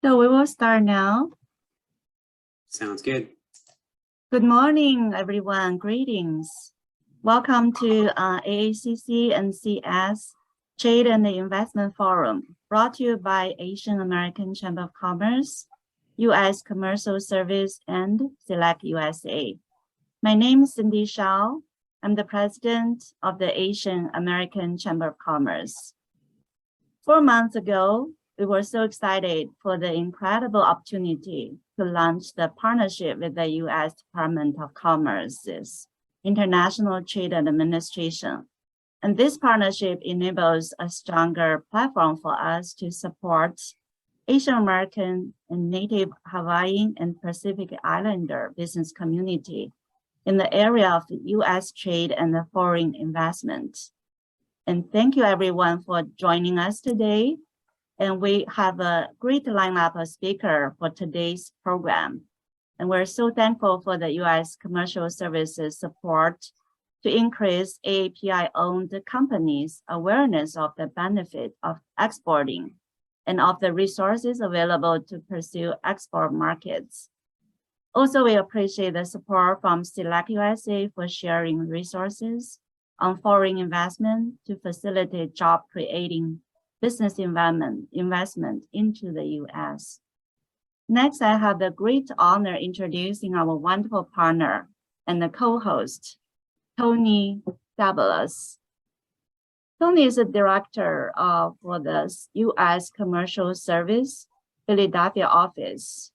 So we will start now. Sounds good. Good morning, everyone. Greetings. Welcome to AACC and CS Trade and Investment Forum, brought to you by Asian American Chamber of Commerce, U.S. Commercial Service, and Select USA. My name is Cindy Shao. I'm the president of the Asian American Chamber of Commerce. 4 months ago, we were so excited for the incredible opportunity to launch the partnership with the U.S. Department of Commerce's International Trade Administration. And this partnership enables a stronger platform for us to support Asian American and Native Hawaiian and Pacific Islander business community in the area of U.S. trade and foreign investment. And thank you everyone for joining us today. And we have a great lineup of speakers for today's program. And we're so thankful for the U.S. Commercial Services support to increase AAPI-owned companies' awareness of the benefit of exporting and of the resources available to pursue export markets. Also, we appreciate the support from Select USA for sharing resources on foreign investment to facilitate job-creating business investment into the U.S. Next, I have the great honor introducing our wonderful partner and the co-host, Tony Dabalas. Tony is a director for the U.S. Commercial Service Philadelphia office.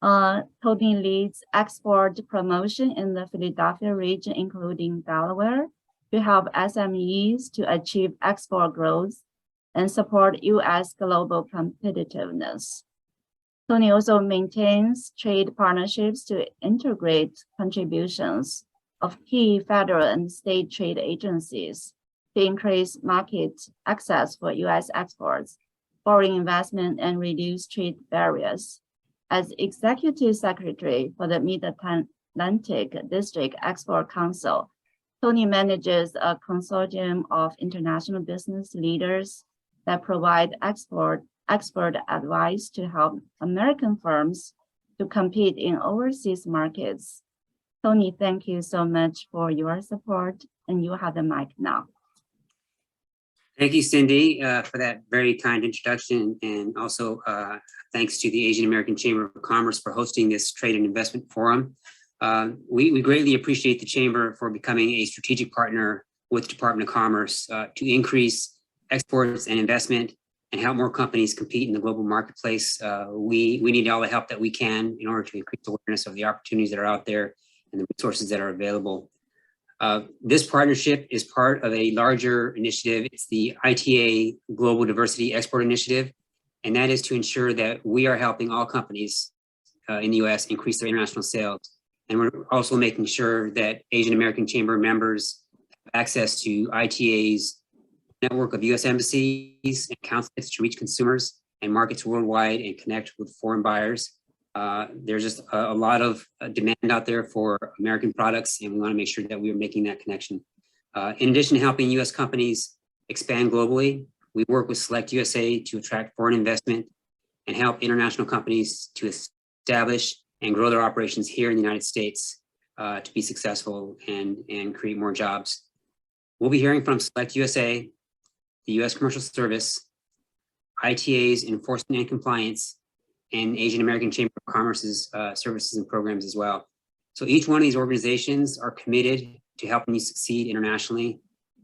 Tony leads export promotion in the Philadelphia region, including Delaware, to help SMEs to achieve export growth and support U.S. global competitiveness. Tony also maintains trade partnerships to integrate contributions of key federal and state trade agencies to increase market access for U.S. exports, foreign investment, and reduce trade barriers. As Executive Secretary for the Mid-Atlantic District Export Council, Tony manages a consortium of international business leaders that provide expert advice to help American firms to compete in overseas markets. Tony, thank you so much for your support, and you have the mic now. Thank you, Cindy, for that very kind introduction, and also thanks to the Asian American Chamber of Commerce for hosting this Trade and Investment Forum. We greatly appreciate the Chamber for becoming a strategic partner with the Department of Commerce to increase exports and investment and help more companies compete in the global marketplace. We need all the help that we can in order to increase awareness of the opportunities that are out there and the resources that are available. This partnership is part of a larger initiative. It's the ITA Global Diversity Export Initiative, and that is to ensure that we are helping all companies in the U.S. increase their international sales. And we're also making sure that Asian American Chamber members have access to ITA's network of U.S. embassies and consulates to reach consumers and markets worldwide and connect with foreign buyers. There's just a lot of demand out there for American products, and we want to make sure that we are making that connection. In addition to helping U.S. companies expand globally, we work with Select USA to attract foreign investment and help international companies to establish and grow their operations here in the United States to be successful and create more jobs. We'll be hearing from Select USA, the U.S. Commercial Service, ITA's Enforcement and Compliance, and Asian American Chamber of Commerce's services and programs as well. So each one of these organizations are committed to helping you succeed internationally,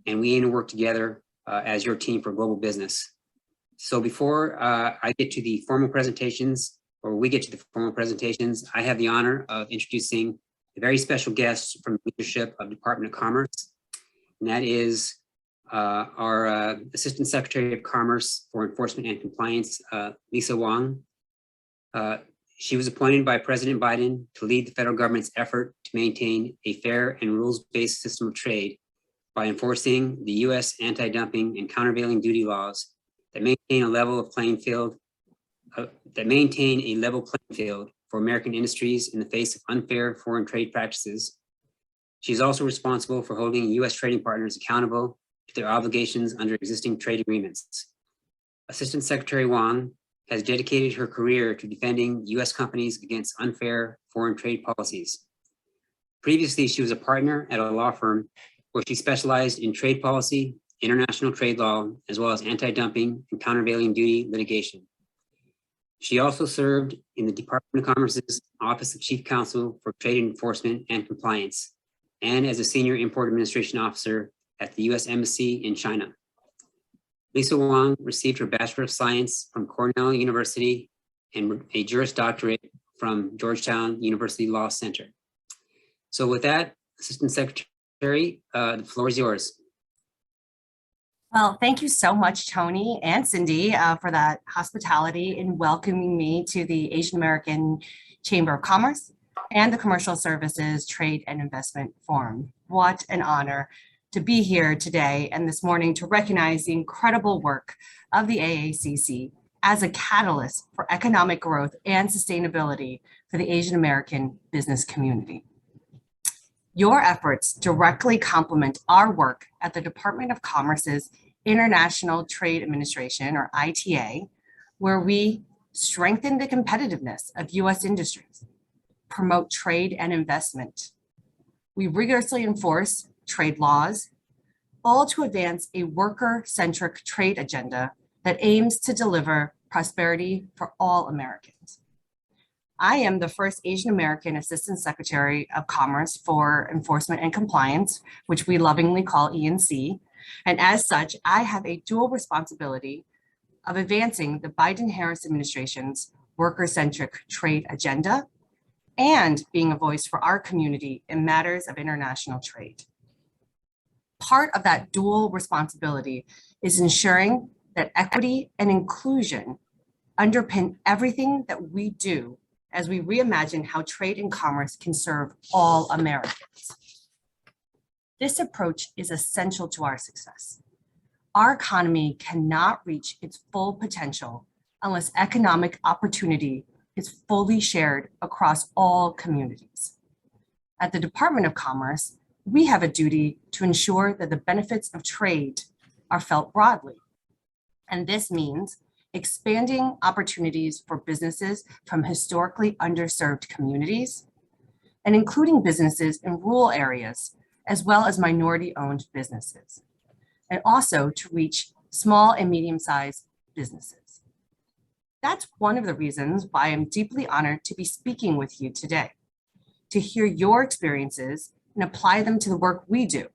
and we aim to work together as your team for global business. So before I get to the formal presentations, or we get to the formal presentations, I have the honor of introducing a very special guest from the leadership of the Department of Commerce, and that is our Assistant Secretary of Commerce for Enforcement and Compliance, Lisa Wong. She was appointed by President Biden to lead the federal government's effort to maintain a fair and rules-based system of trade by enforcing the U.S. anti-dumping and countervailing duty laws that maintain a level playing field for American industries in the face of unfair foreign trade practices. She's also responsible for holding U.S. trading partners accountable to their obligations under existing trade agreements. Assistant Secretary Wong has dedicated her career to defending U.S. companies against unfair foreign trade policies. Previously, she was a partner at a law firm where she specialized in trade policy, international trade law, as well as anti-dumping and countervailing duty litigation. She also served in the Department of Commerce's Office of Chief Counsel for Trade Enforcement and Compliance, and as a Senior Import Administration Officer at the U.S. Embassy in China. Lisa Wang received her Bachelor of Science from Cornell University and a Juris Doctorate from Georgetown University Law Center. So with that, Assistant Secretary, the floor is yours. Well, thank you so much, Tony and Cindy, for that hospitality in welcoming me to the Asian American Chamber of Commerce and the Commercial Services Trade and Investment Forum. What an honor to be here today and this morning to recognize the incredible work of the AACC as a catalyst for economic growth and sustainability for the Asian American business community. Your efforts directly complement our work at the Department of Commerce's International Trade Administration, or ITA, where we strengthen the competitiveness of U.S. industries, promote trade and investment. We rigorously enforce trade laws, all to advance a worker-centric trade agenda that aims to deliver prosperity for all Americans. I am the first Asian American Assistant Secretary of Commerce for Enforcement and Compliance, which we lovingly call E&C. And as such, I have a dual responsibility of advancing the Biden-Harris administration's worker-centric trade agenda and being a voice for our community in matters of international trade. Part of that dual responsibility is ensuring that equity and inclusion underpin everything that we do as we reimagine how trade and commerce can serve all Americans. This approach is essential to our success. Our economy cannot reach its full potential unless economic opportunity is fully shared across all communities. At the Department of Commerce, we have a duty to ensure that the benefits of trade are felt broadly. And this means expanding opportunities for businesses from historically underserved communities and including businesses in rural areas, as well as minority-owned businesses, and also to reach small and medium-sized businesses. That's one of the reasons why I'm deeply honored to be speaking with you today, to hear your experiences and apply them to the work we do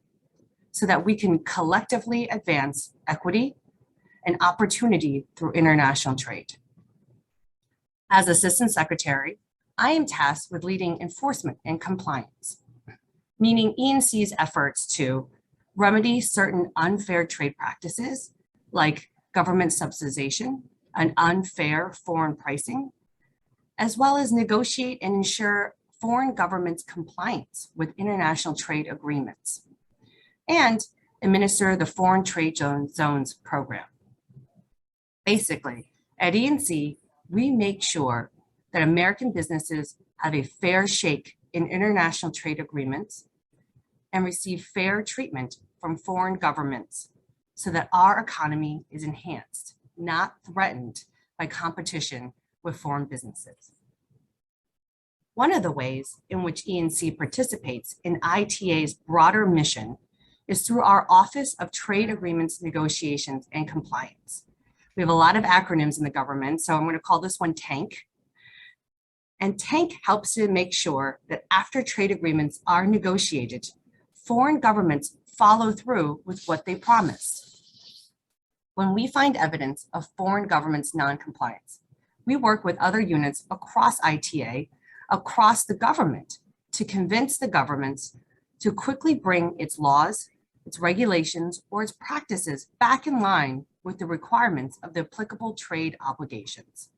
so that we can collectively advance equity and opportunity through international trade. As Assistant Secretary, I am tasked with leading enforcement and compliance, meaning E&C's efforts to remedy certain unfair trade practices like government subsidization and unfair foreign pricing, as well as negotiate and ensure foreign governments' compliance with international trade agreements, and administer the Foreign Trade Zones program. Basically, at E&C, we make sure that American businesses have a fair shake in international trade agreements and receive fair treatment from foreign governments so that our economy is enhanced, not threatened by competition with foreign businesses. One of the ways in which E&C participates in ITA's broader mission is through our Office of Trade Agreements, Negotiations, and Compliance. We have a lot of acronyms in the government, so I'm going to call this one TANK. And TANK helps to make sure that after trade agreements are negotiated, foreign governments follow through with what they promise. When we find evidence of foreign governments' non-compliance, we work with other units across ITA, across the government, to convince the governments to quickly bring its laws, its regulations, or its practices back in line with the requirements of the applicable trade obligations.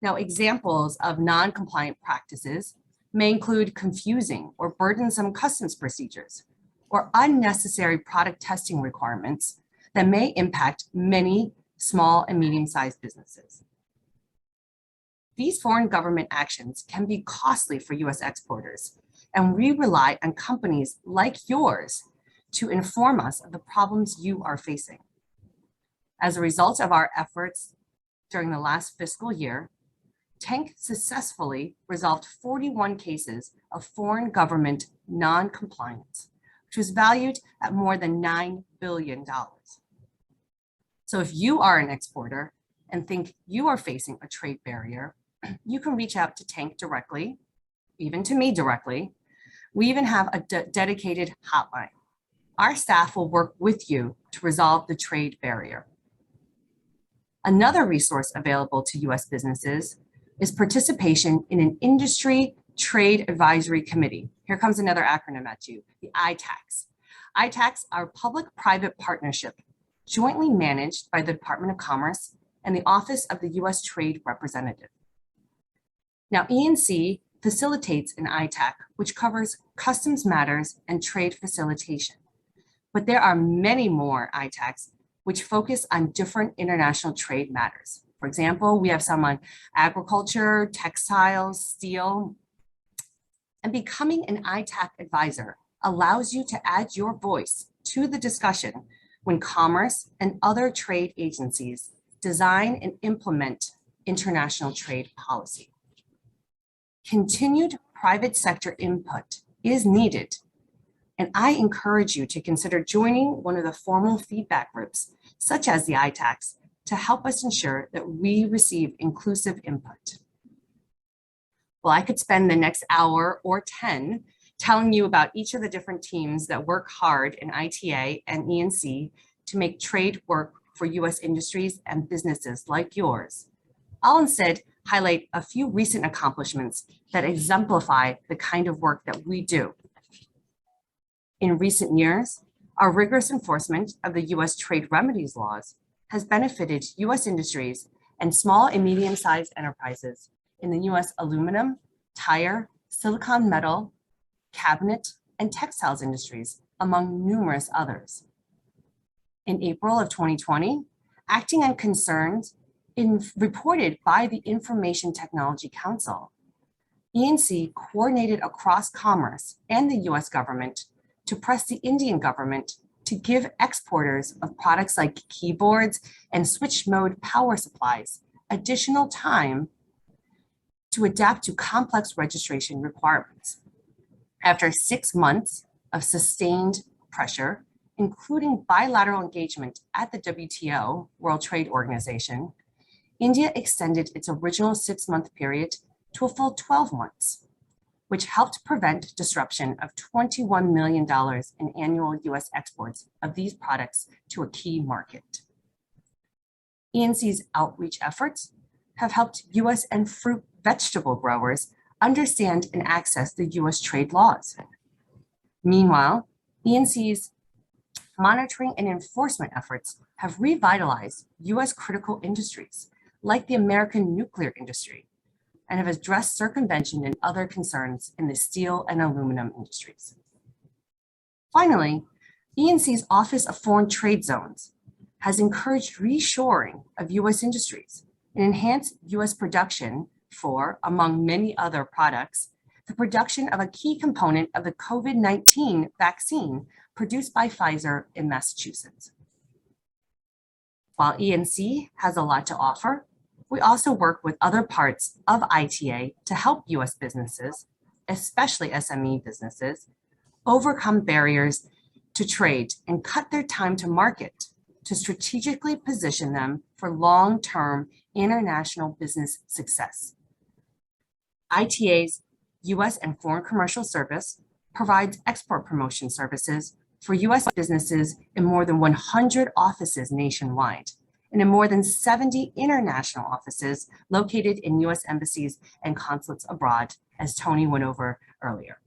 Now, examples of non-compliant practices may include confusing or burdensome customs procedures or unnecessary product testing requirements that may impact many small and medium-sized businesses. These foreign government actions can be costly for U.S. exporters, and we rely on companies like yours to inform us of the problems you are facing. As a result of our efforts during the last fiscal year, Tank successfully resolved 41 cases of foreign government non-compliance, which was valued at more than $9 billion. So if you are an exporter and think you are facing a trade barrier, you can reach out to Tank directly, even to me directly. We even have a dedicated hotline. Our staff will work with you to resolve the trade barrier. Another resource available to US businesses is participation in an industry trade advisory committee. Here comes another acronym at you, the Aaccs. Aaccs are public-private partnership jointly managed by the Department of Commerce and the Office of the US Trade Representative. Now, ENC facilitates an Aacc, which covers customs matters and trade facilitation. But there are many more Aaccs which focus on different international trade matters. For example, we have some on agriculture, textiles, steel. And becoming an Aacc advisor allows you to add your voice to the discussion when commerce and other trade agencies design and implement international trade policy. Continued private sector input is needed, and I encourage you to consider joining one of the formal feedback groups, such as the Aaccs, to help us ensure that we receive inclusive input. Well, I could spend the next hour or 10 telling you about each of the different teams that work hard in ITA and ENC to make trade work for US industries and businesses like yours. I'll instead highlight a few recent accomplishments that exemplify the kind of work that we do. In recent years, our rigorous enforcement of the US trade remedies laws has benefited US industries and small and medium-sized enterprises in the US aluminum, tire, silicon metal, cabinet, and textiles industries, among numerous others. In April of 2020, acting on concerns reported by the Information Technology Council, ENC coordinated across commerce and the US government to press the Indian government to give exporters of products like keyboards and switch mode power supplies additional time to adapt to complex registration requirements. After 6 months of sustained pressure, including bilateral engagement at the WTO, World Trade Organization, India extended its original 6-month period to a full 12 months, which helped prevent disruption of $21 million in annual US exports of these products to a key market. ENC's outreach efforts have helped US and fruit vegetable growers understand and access the US trade laws. Meanwhile, ENC's monitoring and enforcement efforts have revitalized US critical industries, like the American nuclear industry, and have addressed circumvention and other concerns in the steel and aluminum industries. Finally, ENC's Office of Foreign Trade Zones has encouraged reshoring of US industries and enhanced US production for, among many other products, the production of a key component of the COVID-19 vaccine produced by Pfizer in Massachusetts. While ENC has a lot to offer, we also work with other parts of ITA to help US businesses, especially SME businesses, overcome barriers to trade and cut their time to market to strategically position them for long-term international business success. ITA's US and Foreign Commercial Service provides export promotion services for US businesses in more than 100 offices nationwide and in more than 70 international offices located in US embassies and consulates abroad, as Tony went over earlier.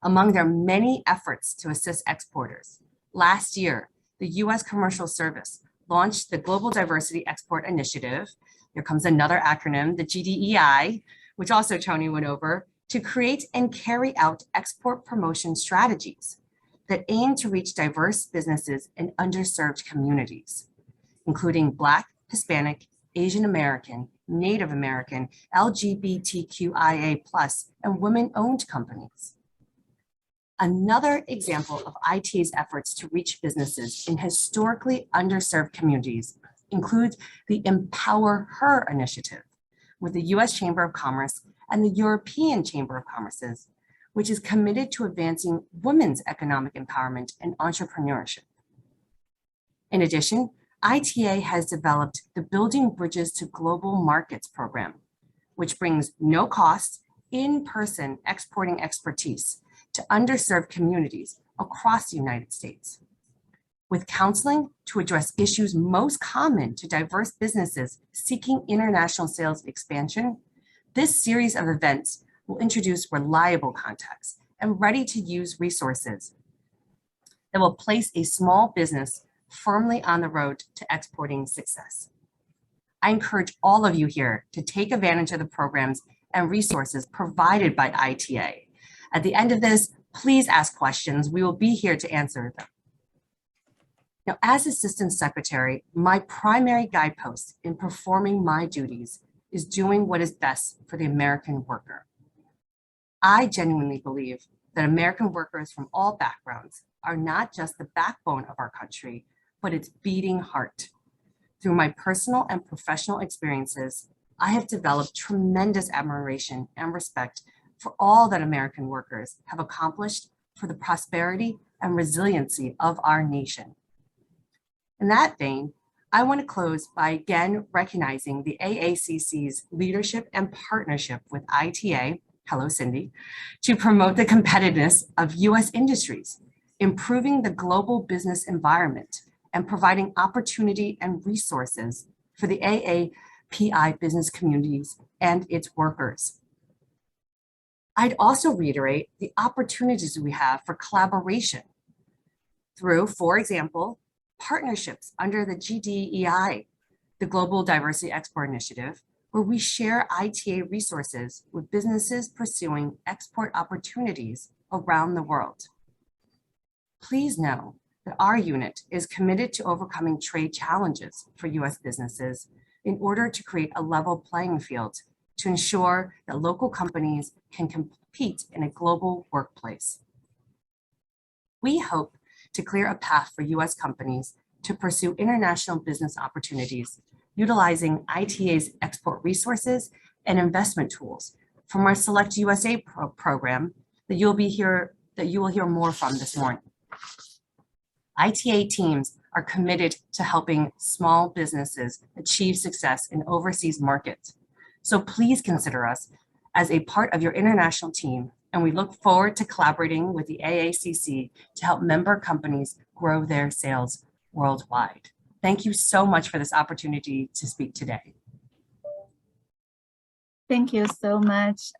Among their many efforts to assist exporters, last year, the US Commercial Service launched the Global Diversity Export Initiative. Here comes another acronym, the GDEI, which also Tony went over, to create and carry out export promotion strategies that aim to reach diverse businesses in underserved communities, including Black, Hispanic, Asian American, Native American, LGBTQIA+, and women-owned companies. Another example of IT's efforts to reach businesses in historically underserved communities includes the Empower Her initiative with the U.S. Chamber of Commerce and the European Chamber of Commerce's, which is committed to advancing women's economic empowerment and entrepreneurship. In addition, ITA has developed the Building Bridges to Global Markets program, which brings no cost, in-person exporting expertise to underserved communities across the United States. With counseling to address issues most common to diverse businesses seeking international sales expansion, this series of events will introduce reliable contacts and ready-to-use resources that will place a small business firmly on the road to exporting success. I encourage all of you here to take advantage of the programs and resources provided by ITA. At the end of this, please ask questions. We will be here to answer them. Now, as Assistant Secretary, my primary guidepost in performing my duties is doing what is best for the American worker. I genuinely believe that American workers from all backgrounds are not just the backbone of our country, but its beating heart. Through my personal and professional experiences, I have developed tremendous admiration and respect for all that American workers have accomplished for the prosperity and resiliency of our nation. In that vein, I want to close by again recognizing the AACC's leadership and partnership with ITA, hello Cindy, to promote the competitiveness of US industries, improving the global business environment, and providing opportunity and resources for the AAPI business communities and its workers. I'd also reiterate the opportunities we have for collaboration through, for example, partnerships under the GDEI, the Global Diversity Export Initiative, where we share ITA resources with businesses pursuing export opportunities around the world. Please know that our unit is committed to overcoming trade challenges for US businesses in order to create a level playing field to ensure that local companies can compete in a global workplace. We hope to clear a path for US companies to pursue international business opportunities, utilizing ITA's export resources and investment tools from our Select USA program that you will hear more from this morning. ITA teams are committed to helping small businesses achieve success in overseas markets. So please consider us as a part of your international team, and we look forward to collaborating with the AACC to help member companies grow their sales worldwide. Thank you so much for this opportunity to speak today. Thank you so much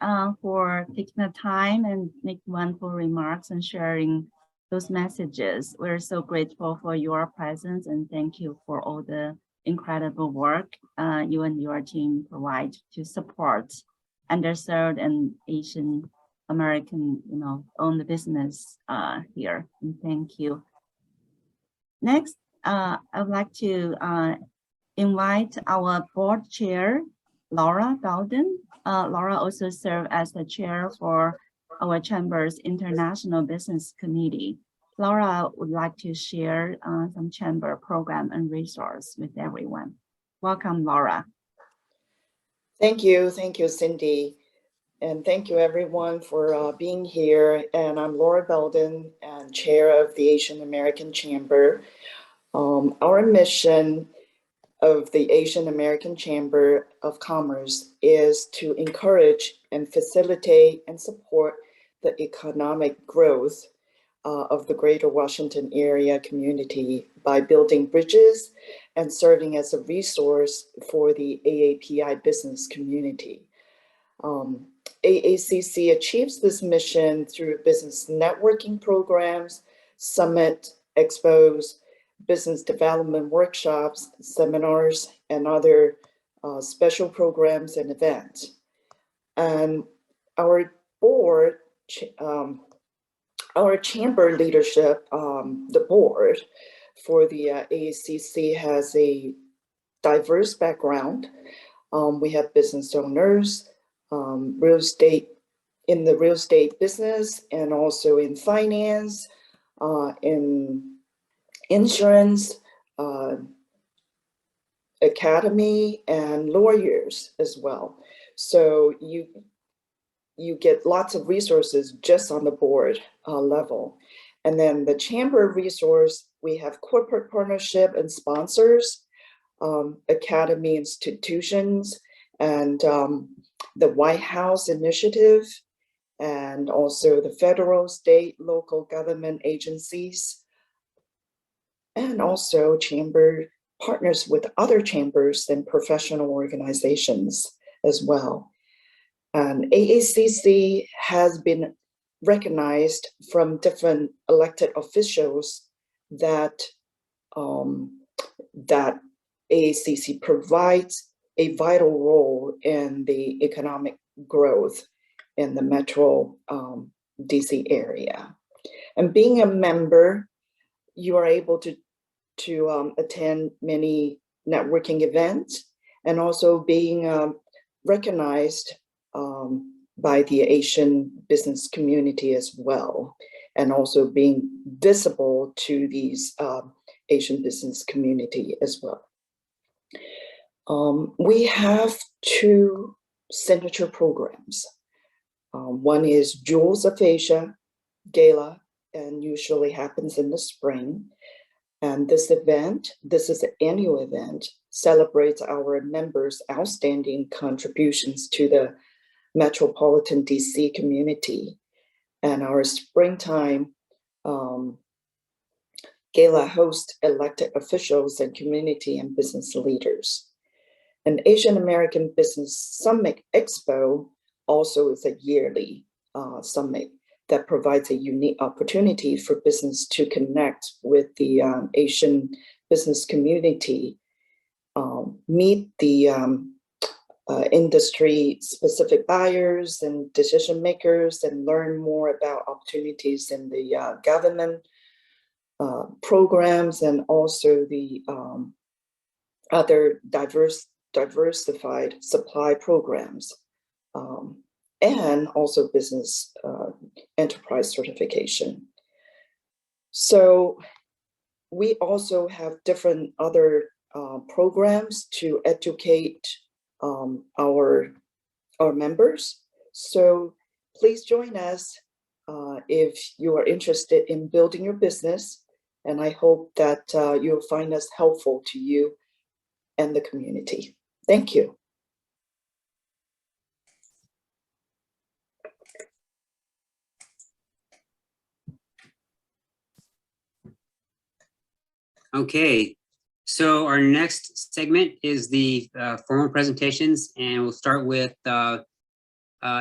for taking the time and making wonderful remarks and sharing those messages. We're so grateful for your presence, and thank you for all the incredible work you and your team provide to support underserved and Asian American, owned business here. And thank you. Next, I would like to invite our board chair, Laura Belden. Laura also serves as the chair for our Chamber's International Business Committee. Laura would like to share some Chamber program and resource with everyone. Welcome, Laura. Thank you, Cindy. And thank you everyone for being here. And I'm Laura Belden, and chair of the Asian American Chamber. Our mission of the Asian American Chamber of Commerce is to encourage and facilitate and support the economic growth of the greater Washington area community by building bridges and serving as a resource for the AAPI business community. AACC achieves this mission through business networking programs, summit, expos, business development workshops, seminars, and other special programs and events. And our board, our chamber leadership, the board for the AACC has a diverse background. We have business owners, real estate, in the real estate business, and also in finance, in insurance, academy and lawyers as well. So you get lots of resources just on the board level. And then the chamber resource, we have corporate partnership and sponsors, academy institutions, and the White House initiative, and also the federal, state, local government agencies, and also chamber partners with other chambers and professional organizations as well. And AACC has been recognized from different elected officials that that AACC provides a vital role in the economic growth in the Metro DC area. And being a member, you are able to attend many networking events, and also being recognized by the Asian business community as well, and also being visible to these Asian business community as well. We have two signature programs. One is Jewels of Asia Gala, and usually happens in the spring. And this event, this is an annual event, celebrates our members' outstanding contributions to the metropolitan DC community. And our springtime gala hosts elected officials and community and business leaders. An Asian American Business Summit Expo also is a yearly summit that provides a unique opportunity for business to connect with the Asian business community, meet the industry-specific buyers and decision makers, and learn more about opportunities in the government programs, and also the other diversified supply programs, and also business enterprise certification. So we also have different other programs to educate our members. So please join us if you are interested in building your business, and I hope that you'll find us helpful to you and the community. Thank you. Okay, so our next segment is the formal presentations, and we'll start with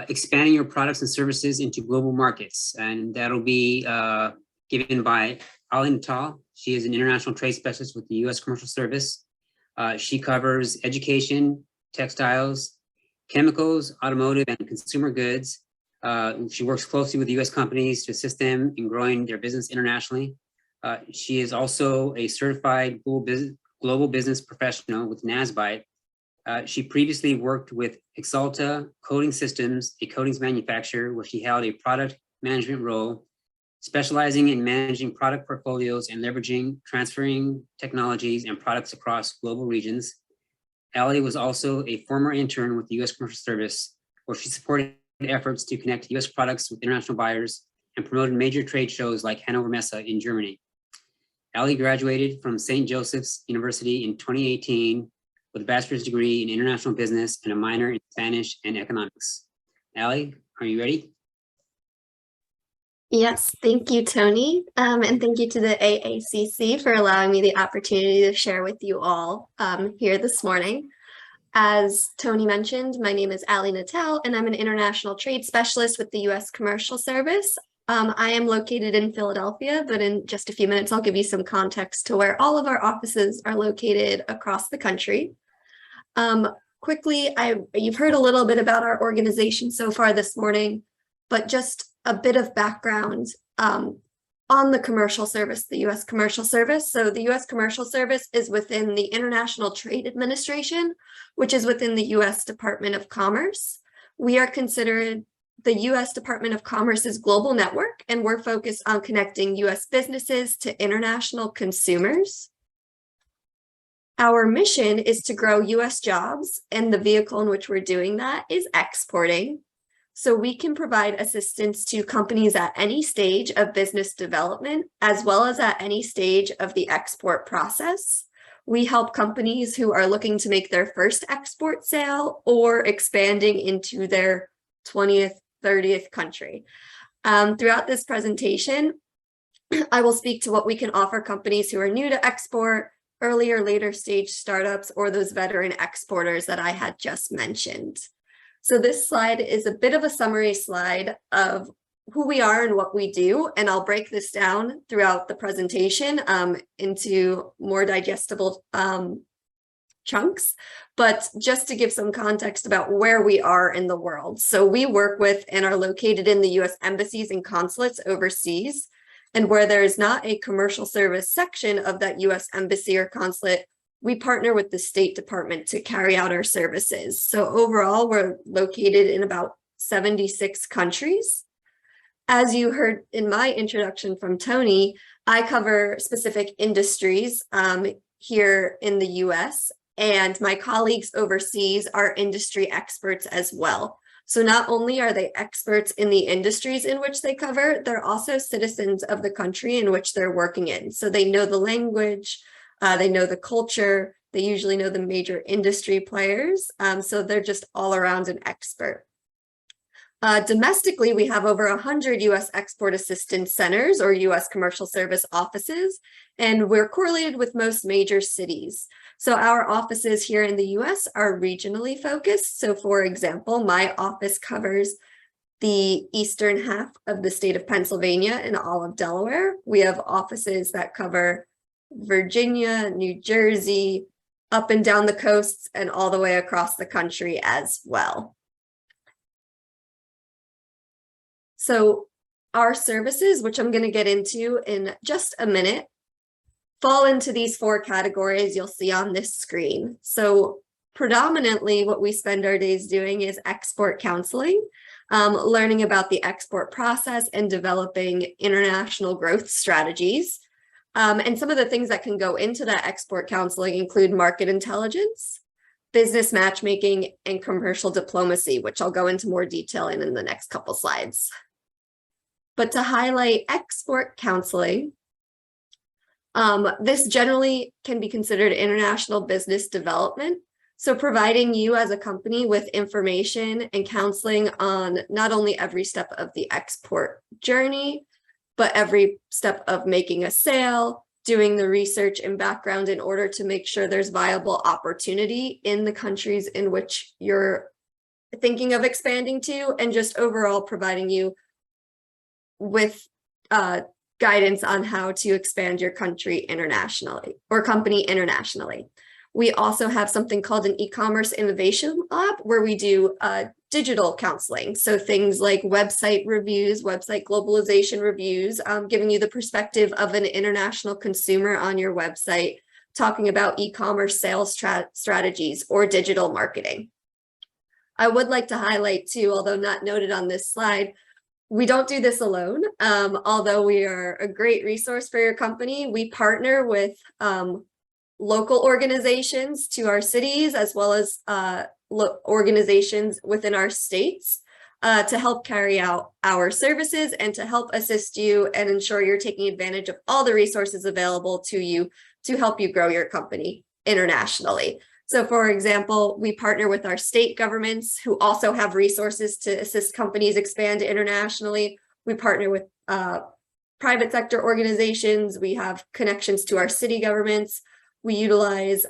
expanding your products and services into global markets. And that'll be given by Ali Natal. She is an international trade specialist with the U.S. Commercial Service. She covers education, textiles, chemicals, automotive, and consumer goods. She works closely with U.S. companies to assist them in growing their business internationally. She is also a certified global business professional with NASBITE. She previously worked with Axalta Coating Systems, a coatings manufacturer, where she held a product management role, specializing in managing product portfolios and transferring technologies and products across global regions. Ali was also a former intern with the U.S. Commercial Service, where she supported efforts to connect U.S. products with international buyers and promoted major trade shows like Hannover Messe in Germany. Ali graduated from St. Joseph's University in 2018 with a bachelor's degree in international business and a minor in Spanish and economics. Ali, are you ready? Yes, thank you, Tony. And thank you to the AACC for allowing me the opportunity to share with you all here this morning. As Tony mentioned, my name is Ali Natal, and I'm an international trade specialist with the U.S. Commercial Service. I am located in Philadelphia, but in just a few minutes, I'll give you some context to where all of our offices are located across the country. Quickly, you've heard a little bit about our organization so far this morning, but just a bit of background on the commercial service, the U.S. Commercial Service. So the U.S. Commercial Service is within the International Trade Administration, which is within the U.S. Department of Commerce. We are considered the U.S. Department of Commerce's global network, and we're focused on connecting U.S. businesses to international consumers. Our mission is to grow US jobs, and the vehicle in which we're doing that is exporting. So we can provide assistance to companies at any stage of business development, as well as at any stage of the export process. We help companies who are looking to make their first export sale or expanding into their 20th, 30th country. Throughout this presentation, I will speak to what we can offer companies who are new to export, early or later stage startups, or those veteran exporters that I had just mentioned. So this slide is a bit of a summary slide of who we are and what we do, and I'll break this down throughout the presentation into more digestible chunks, but just to give some context about where we are in the world. So we work with and are located in the US embassies and consulates overseas, and where there is not a commercial service section of that US embassy or consulate, we partner with the State Department to carry out our services. So overall, we're located in about 76 countries. As you heard in my introduction from Tony, I cover specific industries here in the US, and my colleagues overseas are industry experts as well. So not only are they experts in the industries in which they cover, they're also citizens of the country in which they're working in. So they know the language, they know the culture, they usually know the major industry players. So they're just all around an expert. Domestically, we have over 100 US export assistance centers or US commercial service offices, and we're correlated with most major cities. So our offices here in the US are regionally focused. So for example, my office covers the eastern half of the state of Pennsylvania and all of Delaware. We have offices that cover Virginia, New Jersey, up and down the coasts, and all the way across the country as well. So our services, which I'm going to get into in just a minute, fall into these 4 categories you'll see on this screen. So predominantly what we spend our days doing is export counseling, learning about the export process and developing international growth strategies. And some of the things that can go into that export counseling include market intelligence, business matchmaking, and commercial diplomacy, which I'll go into more detail in the next couple slides. But to highlight export counseling, this generally can be considered international business development. So providing you as a company with information and counseling on not only every step of the export journey, but every step of making a sale, doing the research and background in order to make sure there's viable opportunity in the countries in which you're thinking of expanding to, and just overall providing you with guidance on how to expand your country internationally or company internationally. We also have something called an e-commerce innovation lab where we do digital counseling. So things like website reviews, website globalization reviews, giving you the perspective of an international consumer on your website, talking about e-commerce sales strategies or digital marketing. I would like to highlight too, although not noted on this slide, we don't do this alone. Although we are a great resource for your company, we partner with local organizations to our cities, as well as organizations within our states to help carry out our services and to help assist you and ensure you're taking advantage of all the resources available to you to help you grow your company internationally. So for example, we partner with our state governments who also have resources to assist companies expand internationally. We partner with private sector organizations. We have connections to our city governments. We utilize,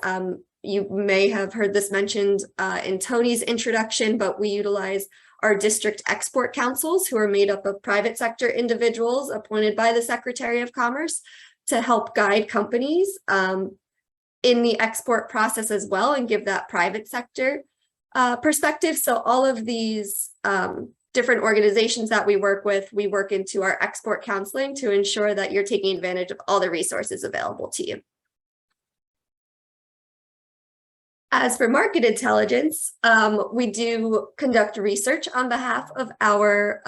you may have heard this mentioned in Tony's introduction, but we utilize our district export councils, who are made up of private sector individuals appointed by the Secretary of Commerce to help guide companies in the export process as well and give that private sector perspective. So all of these different organizations that we work with, we work into our export counseling to ensure that you're taking advantage of all the resources available to you. As for market intelligence, we do conduct research on behalf of our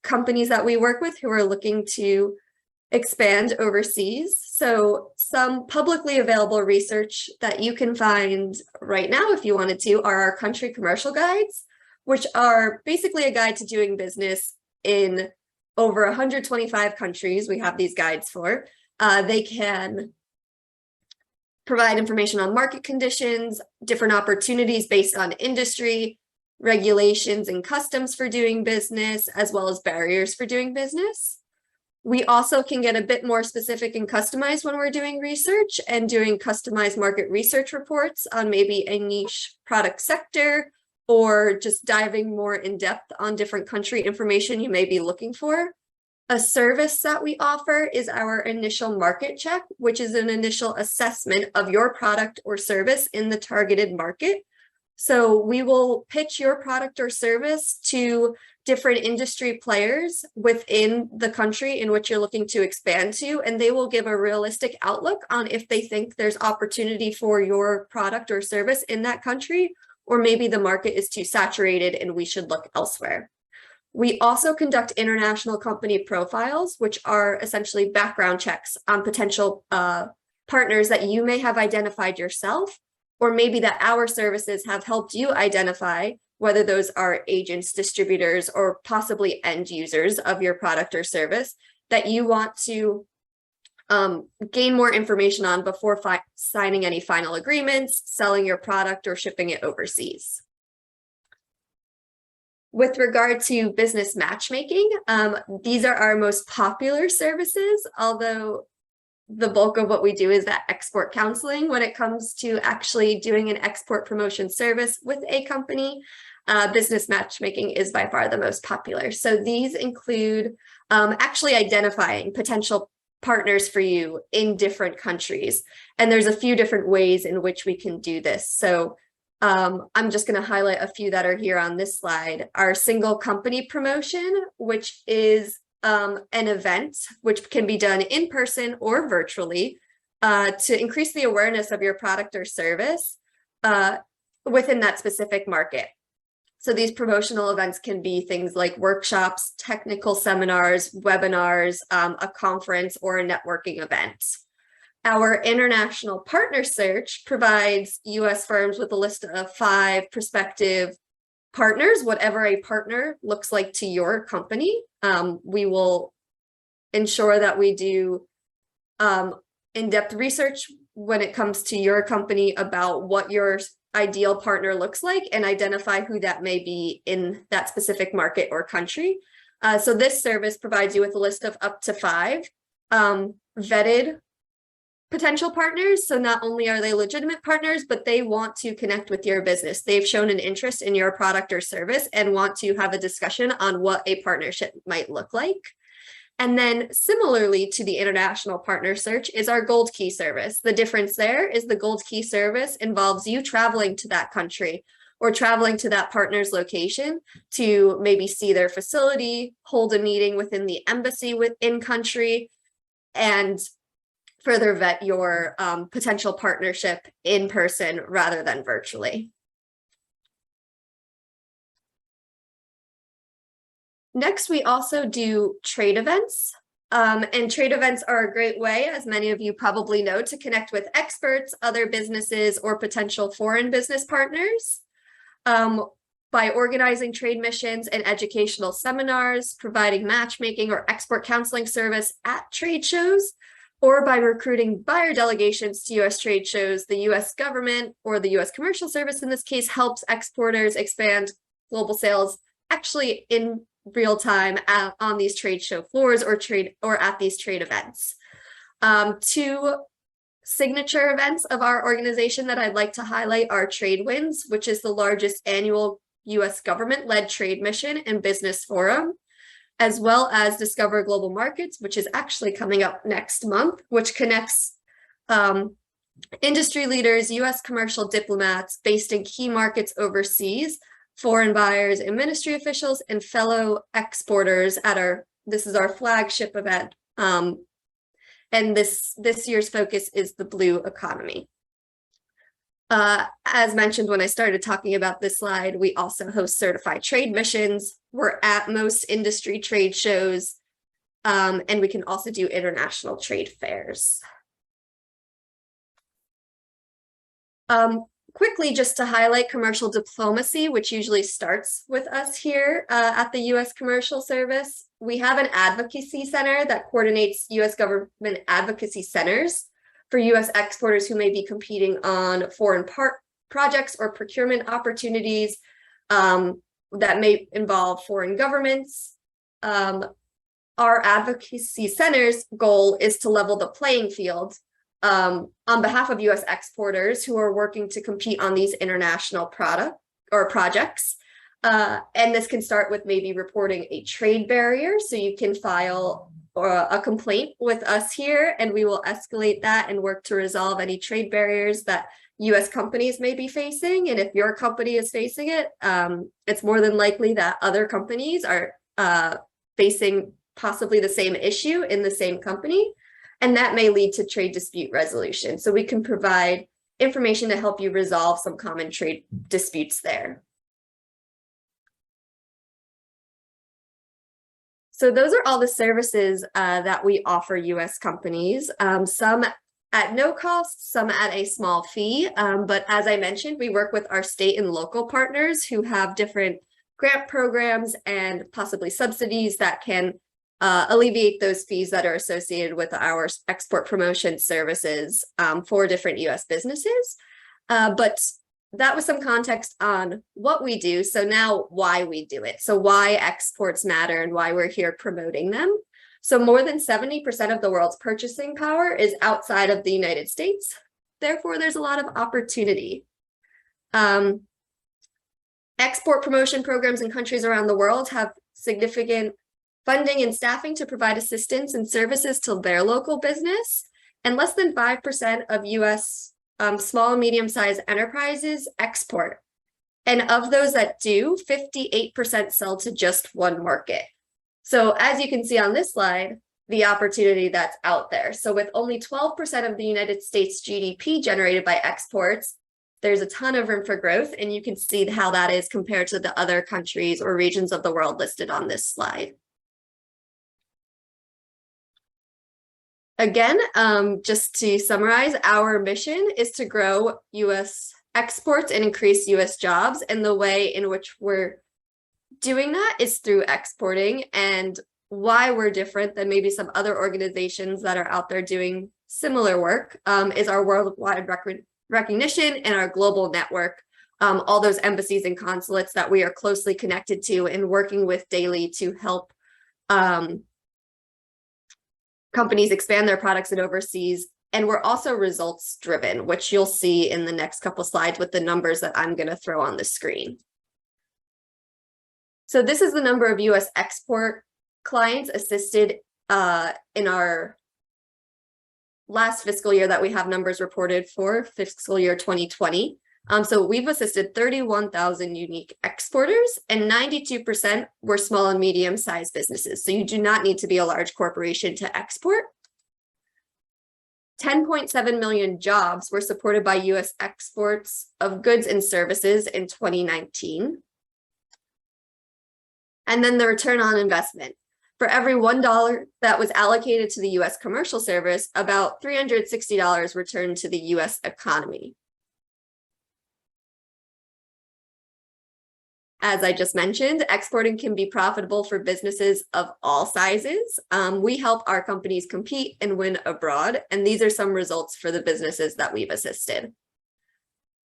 companies that we work with who are looking to expand overseas. So some publicly available research that you can find right now, if you wanted to, are our country commercial guides, which are basically a guide to doing business in over 125 countries. We have these guides for. They can provide information on market conditions, different opportunities based on industry, regulations and customs for doing business, as well as barriers for doing business. We also can get a bit more specific and customized when we're doing research and doing customized market research reports on maybe a niche product sector, or just diving more in depth on different country information you may be looking for. A service that we offer is our initial market check, which is an initial assessment of your product or service in the targeted market. So we will pitch your product or service to different industry players within the country in which you're looking to expand to, and they will give a realistic outlook on if they think there's opportunity for your product or service in that country, or maybe the market is too saturated and we should look elsewhere. We also conduct international company profiles, which are essentially background checks on potential partners that you may have identified yourself, or maybe that our services have helped you identify, whether those are agents, distributors, or possibly end users of your product or service that you want to gain more information on before signing any final agreements, selling your product, or shipping it overseas. With regard to business matchmaking, these are our most popular services, although the bulk of what we do is that export counseling. When it comes to actually doing an export promotion service with a company, business matchmaking is by far the most popular. So these include actually identifying potential partners for you in different countries. And there's a few different ways in which we can do this. So I'm just going to highlight a few that are here on this slide. Our single company promotion, which is an event which can be done in person or virtually to increase the awareness of your product or service within that specific market. So these promotional events can be things like workshops, technical seminars, webinars, a conference, or a networking event. Our international partner search provides US firms with a list of 5 prospective partners, whatever a partner looks like to your company. We will ensure that we do in-depth research when it comes to your company about what your ideal partner looks like and identify who that may be in that specific market or country. So this service provides you with a list of up to 5 vetted potential partners. So not only are they legitimate partners, but they want to connect with your business. They've shown an interest in your product or service and want to have a discussion on what a partnership might look like. And then similarly to the international partner search is our Gold Key service. The difference there is the Gold Key service involves you traveling to that country or traveling to that partner's location to maybe see their facility, hold a meeting within the embassy within country, and further vet your potential partnership in person rather than virtually. Next, we also do trade events. And trade events are a great way, as many of you probably know, to connect with experts, other businesses, or potential foreign business partners. By organizing trade missions and educational seminars, providing matchmaking or export counseling service at trade shows, or by recruiting buyer delegations to US trade shows. The US government, or the US Commercial Service in this case, helps exporters expand global sales actually in real time on these trade show floors or at these trade events. 2 signature events of our organization that I'd like to highlight are Trade Winds, which is the largest annual US government-led trade mission and business forum, as well as Discover Global Markets, which is actually coming up next month, which connects industry leaders, US commercial diplomats based in key markets overseas, foreign buyers and ministry officials, and fellow exporters at this is our flagship event. And this year's focus is the blue economy. As mentioned when I started talking about this slide, we also host certified trade missions. We're at most industry trade shows And we can also do international trade fairs. Quickly, just to highlight commercial diplomacy, which usually starts with us here at the U.S. Commercial Service. We have an advocacy center that coordinates U.S. government advocacy centers for U.S. exporters who may be competing on foreign projects or procurement opportunities that may involve foreign governments. Our advocacy center's goal is to level the playing field on behalf of U.S. exporters who are working to compete on these international projects. And this can start with maybe reporting a trade barrier. So you can file a complaint with us here, and we will escalate that and work to resolve any trade barriers that U.S. companies may be facing. And if your company is facing it, it's more than likely that other companies are facing possibly the same issue in the same company. And that may lead to trade dispute resolution. So we can provide information to help you resolve some common trade disputes there. So those are all the services that we offer U.S. companies, some at no cost, some at a small fee. But as I mentioned, we work with our state and local partners who have different grant programs and possibly subsidies that can alleviate those fees that are associated with our export promotion services for different U.S. businesses. But that was some context on what we do. So now why we do it. So why exports matter and why we're here promoting them. So more than 70% of the world's purchasing power is outside of the United States. Therefore, there's a lot of opportunity. Export promotion programs in countries around the world have significant funding and staffing to provide assistance and services to their local business. And less than 5% of U.S. Small and medium-sized enterprises export. And of those that do, 58% sell to just one market. So as you can see on this slide, the opportunity that's out there. So with only 12% of the United States GDP generated by exports, there's a ton of room for growth. And you can see how that is compared to the other countries or regions of the world listed on this slide. Again, just to summarize, our mission is to grow U.S. exports and increase U.S. jobs. And the way in which we're doing that is through exporting. And why we're different than maybe some other organizations that are out there doing similar work is our worldwide recognition and our global network, all those embassies and consulates that we are closely connected to and working with daily to help companies expand their products and overseas. And we're also results driven, which you'll see in the next couple slides with the numbers that I'm going to throw on the screen. So this is the number of U.S. export clients assisted in our last fiscal year that we have numbers reported for, fiscal year 2020. So we've assisted 31,000 unique exporters, and 92% were small and medium-sized businesses. So you do not need to be a large corporation to export. 10.7 million jobs were supported by U.S. exports of goods and services in 2019. And then the return on investment. For every $1 that was allocated to the U.S. Commercial Service, about $360 returned to the U.S. economy. As I just mentioned, exporting can be profitable for businesses of all sizes. We help our companies compete and win abroad, and these are some results for the businesses that we've assisted.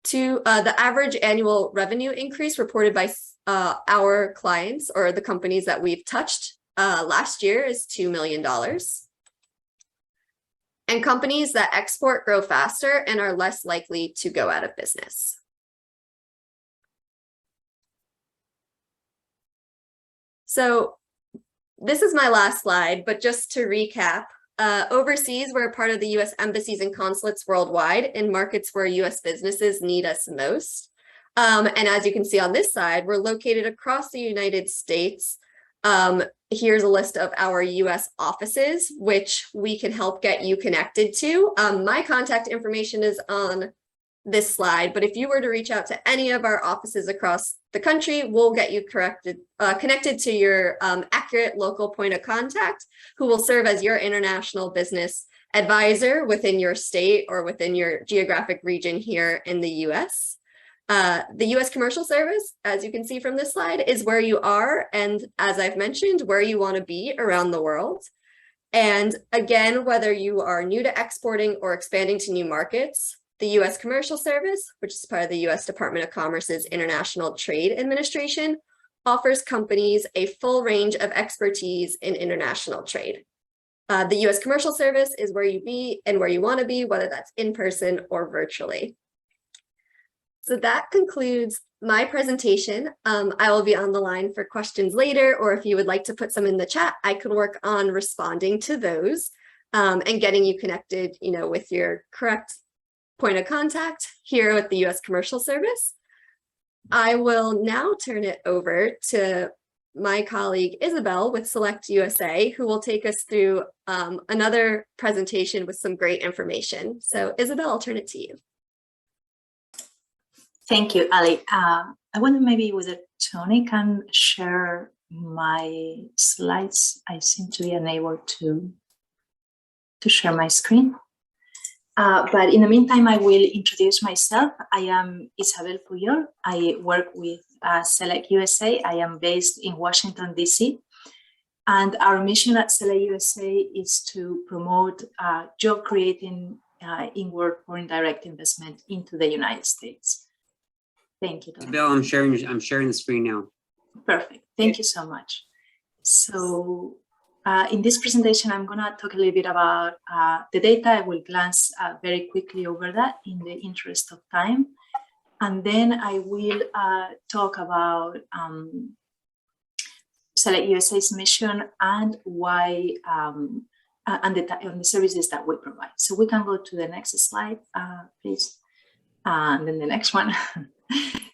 To the average annual revenue increase reported by our clients or the companies that we've touched last year is $2 million. And companies that export grow faster and are less likely to go out of business. So this is my last slide, but just to recap, overseas, we're a part of the U.S. embassies and consulates worldwide in markets where U.S. businesses need us most. And as you can see on this side, we're located across the United States. Here's a list of our U.S. offices, which we can help get you connected to. My contact information is on this slide, but if you were to reach out to any of our offices across the country, we'll get you connected to your accurate local point of contact who will serve as your international business advisor within your state or within your geographic region here in the US. The US Commercial Service, as you can see from this slide, is where you are, and as I've mentioned, where you want to be around the world. And again, whether you are new to exporting or expanding to new markets, the US Commercial Service, which is part of the US Department of Commerce's International Trade Administration, offers companies a full range of expertise in international trade. The US Commercial Service is where you be and where you want to be, whether that's in person or virtually. So that concludes my presentation. I will be on the line for questions later, or if you would like to put some in the chat, I can work on responding to those and getting you connected, with your correct point of contact here with the US Commercial Service. I will now turn it over to my colleague Isabel with Select USA, who will take us through another presentation with some great information. So Isabel, I'll turn it to you. Thank you, Ali. I wonder maybe whether Tony can share my slides. I seem to be unable to share my screen. But in the meantime, I will introduce myself. I am Isabel Puyol. I work with Select USA. I am based in Washington, D.C. And our mission at Select USA is to promote job creating inward foreign direct investment into the United States. Thank you, Tony. Bill, I'm sharing the screen now. Perfect. Thank you so much. So in this presentation, I'm going to talk a little bit about the data. I will glance very quickly over that in the interest of time. And then I will talk about Select USA's mission and why and the services that we provide. So we can go to the next slide, please. And then the next one.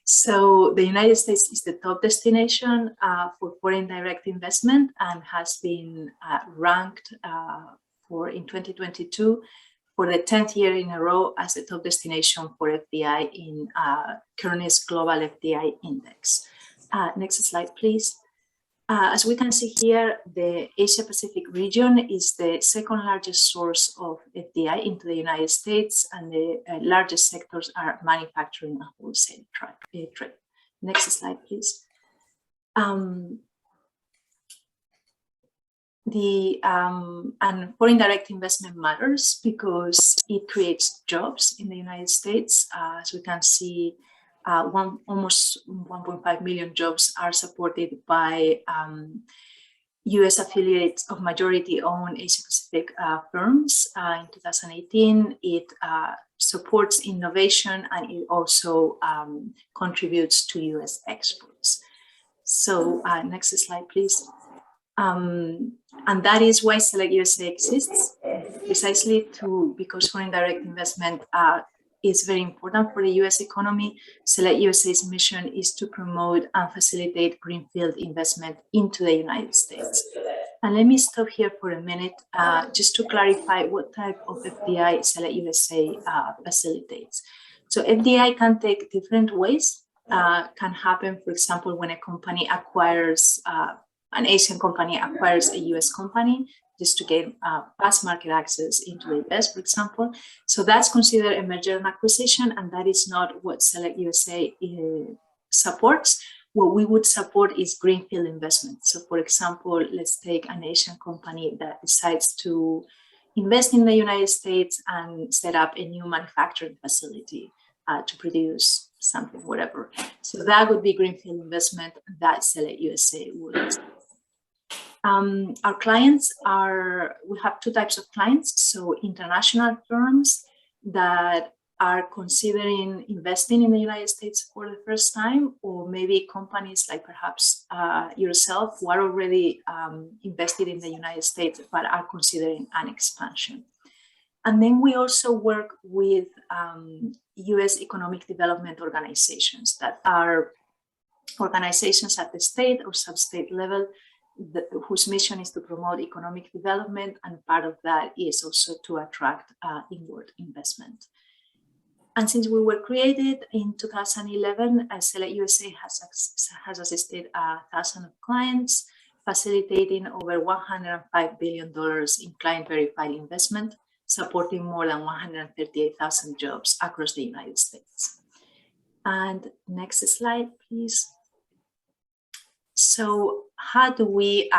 So the United States is the top destination for foreign direct investment and has been ranked in 2022 for the 10th year in a row as the top destination for FDI in Kearney's Global FDI Index. Next slide, please. As we can see here, the Asia Pacific region is the second largest source of FDI into the United States, and the largest sectors are manufacturing and wholesale trade. Next slide, please. And foreign direct investment matters because it creates jobs in the United States. As we can see, almost 1.5 million jobs are supported by US affiliates of majority-owned Asia-Pacific firms. In 2018, it supports innovation and it also contributes to US exports. So next slide, please. And that is why Select USA exists, precisely because foreign direct investment is very important for the US economy. Select USA's mission is to promote and facilitate greenfield investment into the United States. And let me stop here for a minute just to clarify what type of FDI Select USA facilitates. So FDI can take different ways. Can happen, for example, when a company acquires, an Asian company acquires a US company, just to gain fast market access into the US, for example. So that's considered a merger and acquisition, and that is not what Select USA supports. What we would support is greenfield investment. So for example, let's take an Asian company that decides to invest in the United States and set up a new manufacturing facility to produce something, whatever. So that would be greenfield investment that Select USA would. Our clients we have two types of clients. So international firms that are considering investing in the United States for the first time, or maybe companies like perhaps yourself who are already invested in the United States but are considering an expansion. And then we also work with US economic development organizations that are organizations at the state or sub-state level whose mission is to promote economic development, and part of that is also to attract inward investment. And since we were created in 2011, Select USA has assisted 1,000 clients, facilitating over $105 billion in client-verified investment, supporting more than 138,000 jobs across the United States. And next slide, please. So how do we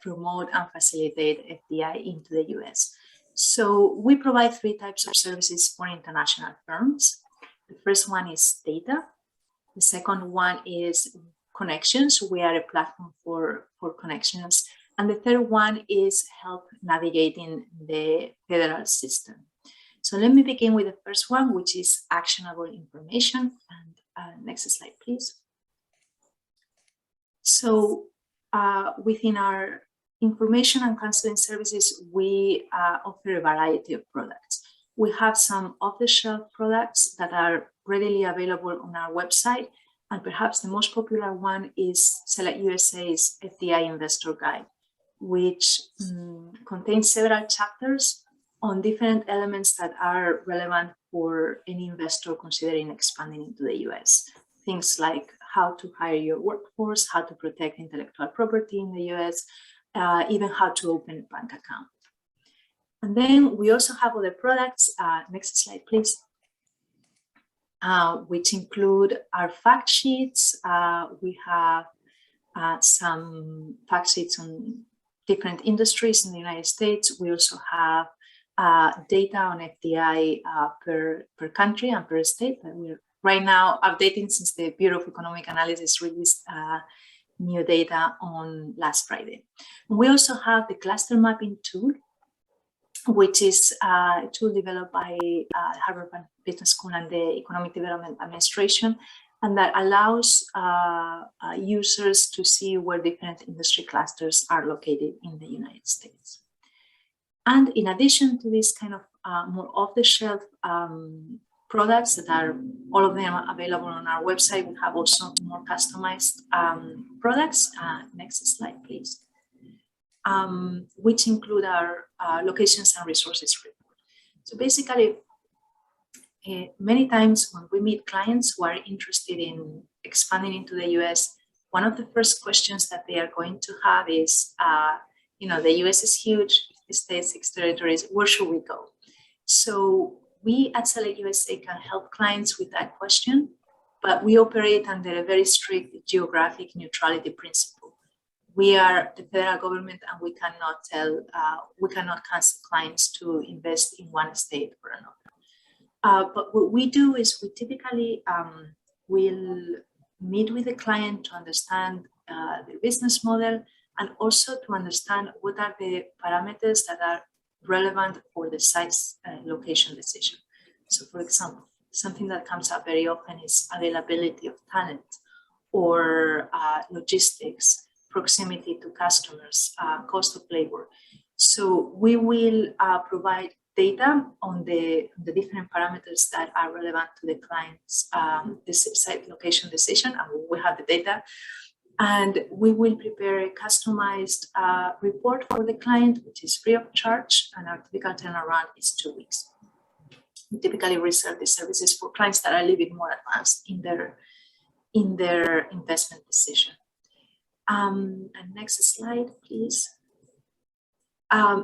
promote and facilitate FDI into the US? So we provide 3 types of services for international firms. The first one is data. The second one is connections. We are a platform for connections. And the third one is help navigating the federal system. So let me begin with the first one, which is actionable information. And next slide, please. So within our information and counseling services, we offer a variety of products. We have some off-the-shelf products that are readily available on our website. And perhaps the most popular one is Select USA's FDI Investor Guide, which contains several chapters on different elements that are relevant for any investor considering expanding into the US. Things like how to hire your workforce, how to protect intellectual property in the US, even how to open a bank account. And then we also have other products, next slide please, which include our fact sheets. We have some fact sheets on different industries in the United States. We also have data on FDI per country and per state that we're right now updating since the Bureau of Economic Analysis released new data on last Friday. We also have the cluster mapping tool, which is a tool developed by Harvard Business School and the Economic Development Administration, and that allows users to see where different industry clusters are located in the United States. And in addition to this kind of more off-the-shelf products that are all of them available on our website, we have also more customized products. Next slide, please. Which include our locations and resources report. So basically, many times when we meet clients who are interested in expanding into the US, one of the first questions that they are going to have is, the US is huge, 50 states, 6 territories, where should we go? So we at Select USA can help clients with that question, but we operate under a very strict geographic neutrality principle. We are the federal government, and we cannot cancel clients to invest in one state or another. But what we do is we typically will meet with the client to understand their business model, and also to understand what are the parameters that are relevant for the site's location decision. So for example, something that comes up very often is availability of talent, or logistics, proximity to customers, cost of labor. So we will provide data on the different parameters that are relevant to the client's site location decision, and we have the data. And we will prepare a customized report for the client, which is free of charge, and our typical turnaround is 2 weeks. We typically reserve the services for clients that are a little bit more advanced in their investment decision. And next slide, please.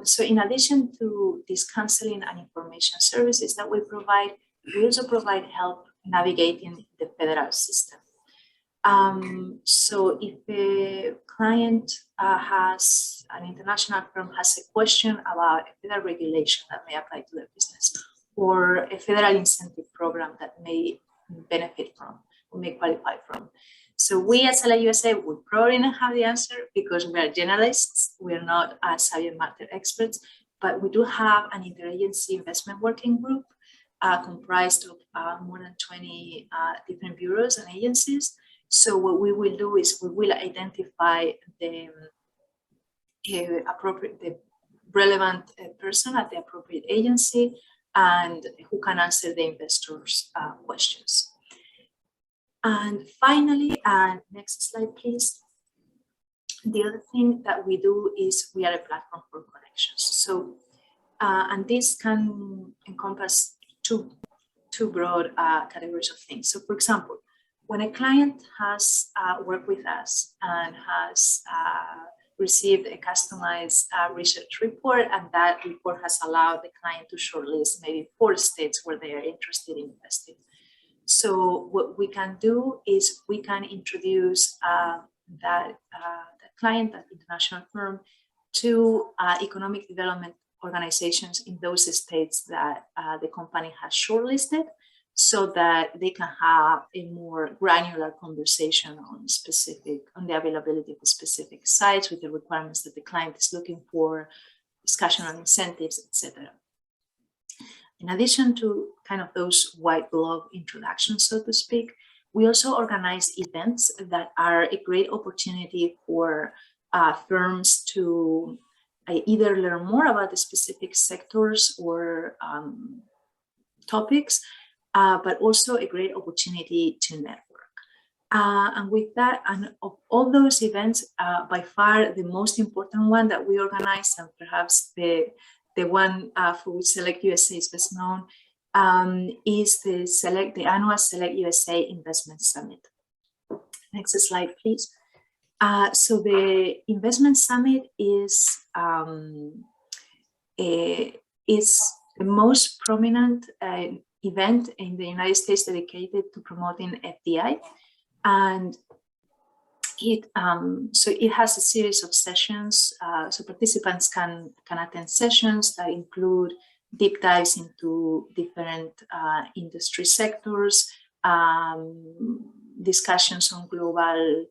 So in addition to these counseling and information services that we provide, we also provide help navigating the federal system. So if a client an international firm has a question about a federal regulation that may apply to their business, or a federal incentive program that may benefit from, or may qualify from. So we at Select USA will probably not have the answer because we are generalists. We are not subject matter experts, but we do have an interagency investment working group comprised of more than 20 different bureaus and agencies. So what we will do is we will identify the relevant person at the appropriate agency and who can answer the investors' questions. And finally, next slide, please. The other thing that we do is we are a platform for connections. So, and this can encompass two two broad categories of things. So for example, when a client has worked with us and has received a customized research report, and that report has allowed the client to shortlist maybe 4 states where they are interested in investing. So what we can do is we can introduce that client, that international firm, to economic development organizations in those states that the company has shortlisted, so that they can have a more granular conversation on the availability of the specific sites with the requirements that the client is looking for, discussion on incentives, etc. In addition to kind of those white glove introductions, so to speak, we also organize events that are a great opportunity for firms to either learn more about the specific sectors or topics, but also a great opportunity to network. And with that, and of all those events, by far the most important one that we organize, and perhaps the one for which Select USA is best known, is the annual Select USA Investment Summit. Next slide, please. So the Investment Summit is the most prominent event in the United States dedicated to promoting FDI, and it has a series of sessions. So participants can attend sessions that include deep dives into different industry sectors, discussions on global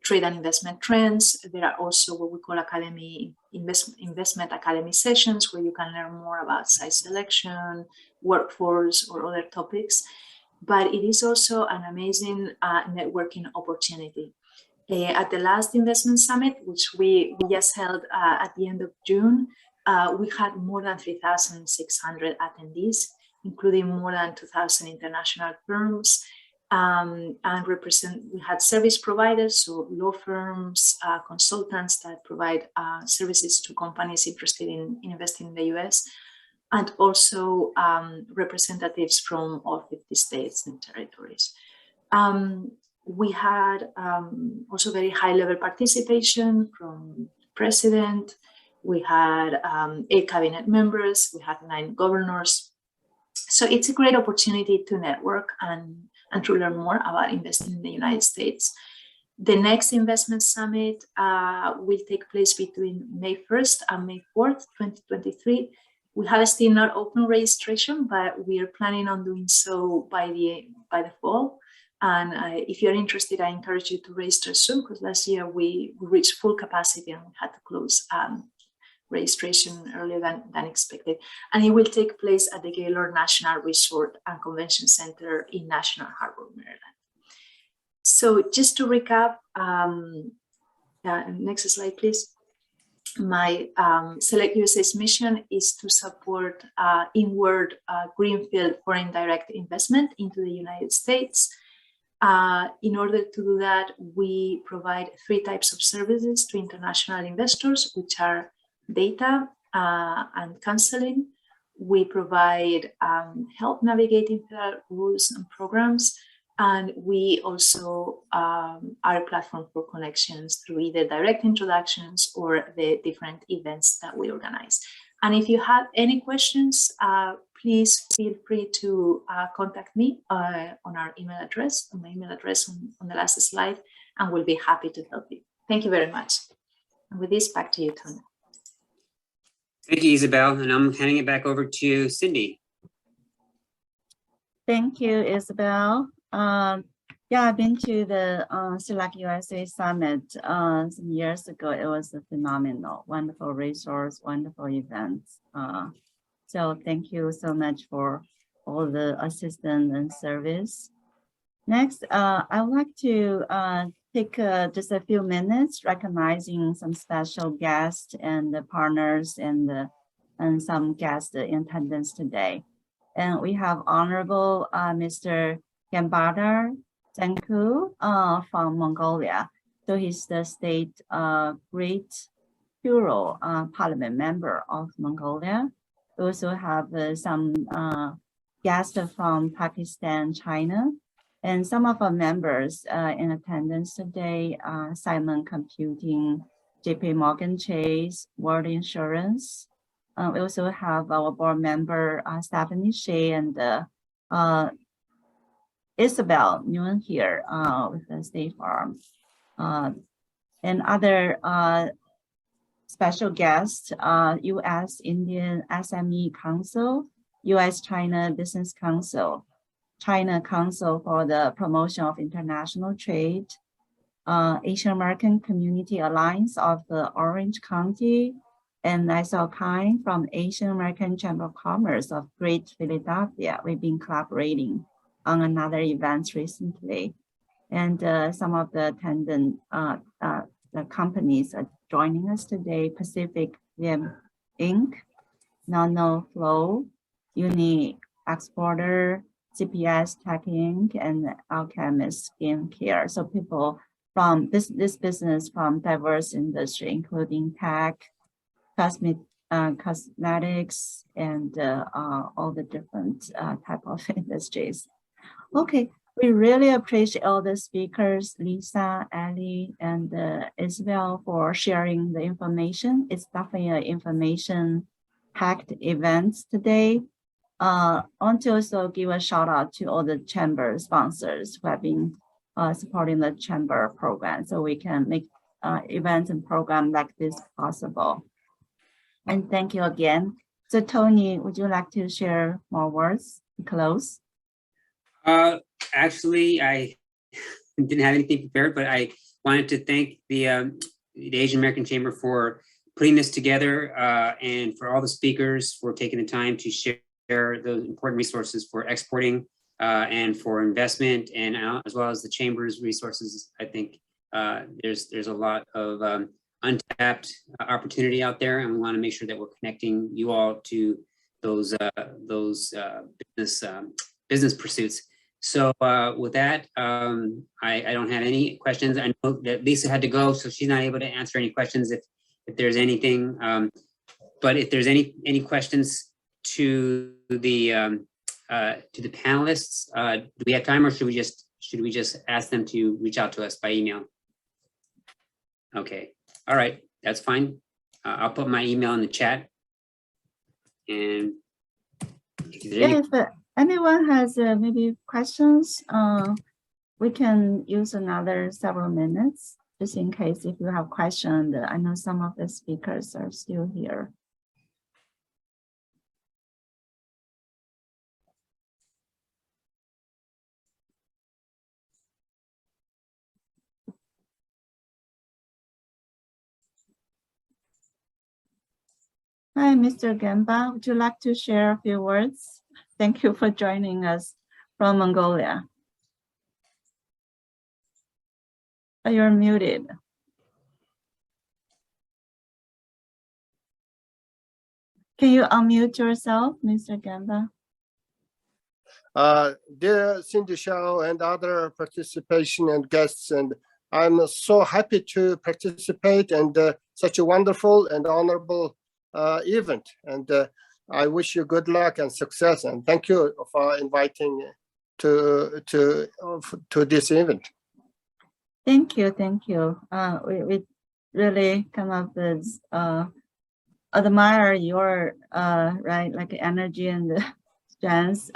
trade and investment trends. There are also what we call investment academy sessions, where you can learn more about site selection, workforce, or other topics. But it is also an amazing networking opportunity. At the last investment summit, which we just held at the end of June, we had more than 3,600 attendees, including more than 2,000 international firms. And we had service providers, so law firms, consultants that provide services to companies interested in investing in the US, and also representatives from all 50 states and territories. We had also very high-level participation from the president. We had 8 cabinet members. We had 9 governors. So it's a great opportunity to network and to learn more about investing in the United States. The next investment summit will take place between May 1st and May 4th, 2023. We have still not open registration, but we are planning on doing so by the fall. And if you're interested, I encourage you to register soon, because last year we reached full capacity and we had to close registration earlier than expected. And it will take place at the Gaylord National Resort and Convention Center in National Harbor, Maryland. So just to recap, next slide, please. My Select USA's mission is to support inward greenfield foreign direct investment into the United States. In order to do that, we provide 3 types of services to international investors, which are data and counseling. We provide help navigating federal rules and programs, and we also are a platform for connections through either direct introductions or the different events that we organize. And if you have any questions, please feel free to contact me on our email address, on my email address on the last slide, and we'll be happy to help you. Thank you very much. And with this, back to you, Tony. Thank you, Isabel. And I'm handing it back over to Cindy. Thank you, Isabel. Yeah, I've been to the Select USA Summit some years ago. It was a phenomenal, wonderful resource, wonderful events. So thank you so much for all the assistance and service. Next, I would like to take just a few minutes recognizing some special guests and the partners and some guest attendance today. And we have Honorable Mr. Gambadar Zanku from Mongolia. So he's the State Great Bureau Parliament member of Mongolia. We also have some guests from Pakistan, China, and some of our members in attendance today, Simon Computing, JP Morgan Chase, World Insurance. We also have our board member, Stephanie Shea, and Isabel Nguyen here with the State Farm. And other special guests, U.S. Indian SME Council, U.S. China Business Council, China Council for the Promotion of International Trade, Asian American Community Alliance of the Orange County, and Aacc from Asian American Chamber of Commerce of Great Philadelphia. We've been collaborating on another event recently. And some of the attendant the companies are joining us today: Pacific Rim Inc., Nano Flow, Uni Exporter, CPS Tech Inc., and Alchemist Skincare. So people from this business from diverse industry, including tech, cosmetics, and all the different type of industries. Okay, we really appreciate all the speakers, Lisa, Ali, and Isabel, for sharing the information. It's definitely an information-packed event today. I want to also give a shout out to all the chamber sponsors who have been supporting the chamber program, so we can make events and programs like this possible. And thank you again. So Tony, would you like to share more words to close? Actually, I didn't have anything prepared, but I wanted to thank the Asian American Chamber for putting this together and for all the speakers for taking the time to share those important resources for exporting and for investment, and as well as the Chamber's resources. I think there's a lot of untapped opportunity out there, and we want to make sure that we're connecting you all to those business pursuits. So with that, I don't have any questions. I know that Lisa had to go, so she's not able to answer any questions if there's anything. But if there's any questions to the panelists, do we have time, or should we just ask them to reach out to us by email? Okay, all right, that's fine. I'll put my email in the chat. And if anyone has maybe questions, we can use another several minutes just in case if you have questions. I know some of the speakers are still here. Hi, Mr. Gamba. Would you like to share a few words? Thank you for joining us from Mongolia. You're muted. Can you unmute yourself, Mr. Gamba? Dear Cindy Shao and other participation and guests, and I'm so happy to participate in such a wonderful and honorable event. And I wish you good luck and success. And thank you for inviting to this event. Thank you, thank you. We really come up with admire your right, like energy and the strength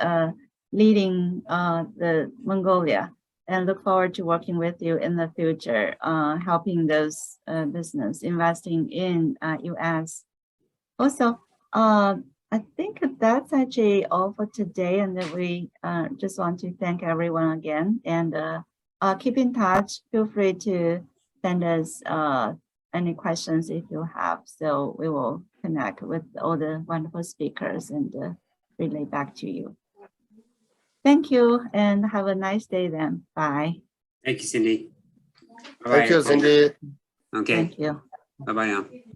leading the Mongolia, and look forward to working with you in the future, helping those business investing in US. Also, I think that's actually all for today, and then we just want to thank everyone again, and keep in touch. Feel free to send us any questions if you have, so we will connect with all the wonderful speakers and relay back to you. Thank you, and have a nice day then. Bye. thank you, Cindy. Thank you, Cindy. Okay. Thank you. Bye-bye now.